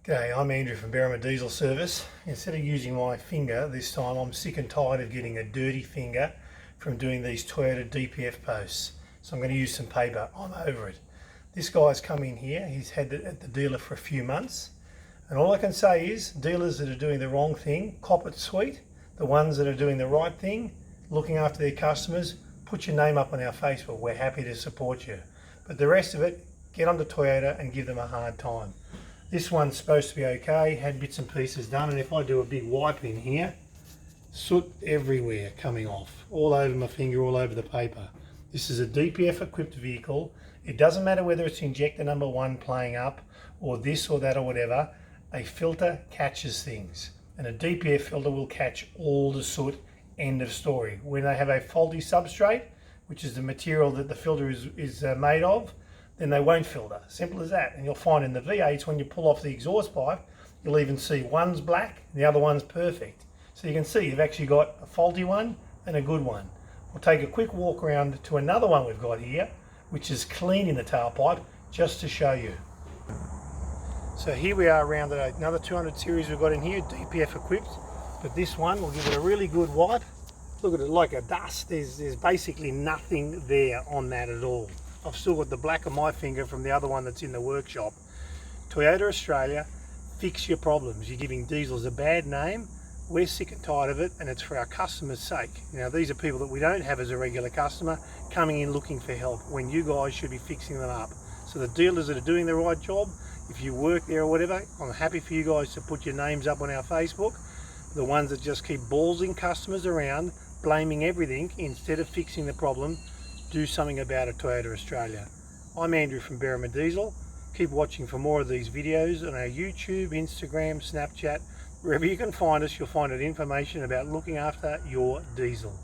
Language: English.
G'day, I'm Andrew from Berrima Diesel Service. Instead of using my finger this time, I'm sick and tired of getting a dirty finger from doing these Toyota DPF posts. So I'm going to use some paper. I'm over it. This guy's come in here, he's had it at the dealer for a few months. And all I can say is, dealers that are doing the wrong thing, cop it sweet. The ones that are doing the right thing, looking after their customers, put your name up on our Facebook. We're happy to support you. But the rest of it, get onto Toyota and give them a hard time. This one's supposed to be okay, had bits and pieces done, and if I do a big wipe in here, soot everywhere coming off, all over my finger, all over the paper. This is a DPF equipped vehicle. It doesn't matter whether it's injector number 1 playing up, or this or that or whatever, a filter catches things. And a DPF filter will catch all the soot, end of story. When they have a faulty substrate, which is the material that the filter is made of, then they won't filter. Simple as that. And you'll find in the V8s, when you pull off the exhaust pipe, you'll even see one's black and the other one's perfect. So you can see you've actually got a faulty one and a good one. We'll take a quick walk around to another one we've got here, which is clean in the tailpipe, just to show you. So here we are around another 200 series we've got in here, DPF equipped. But this one, we'll give it a really good wipe. Look at it, like a dust. There's basically nothing there on that at all. I've still got the black of my finger from the other one that's in the workshop. Toyota Australia, fix your problems. You're giving diesels a bad name. We're sick and tired of it, and it's for our customers' sake. Now, these are people that we don't have as a regular customer coming in looking for help when you guys should be fixing them up. So the dealers that are doing the right job, if you work there or whatever, I'm happy for you guys to put your names up on our Facebook. The ones that just keep ballsing customers around, blaming everything instead of fixing the problem, do something about it, Toyota Australia. I'm Andrew from Berrima Diesel. Keep watching for more of these videos on our YouTube, Instagram, Snapchat. Wherever you can find us, you'll find information about looking after your diesel.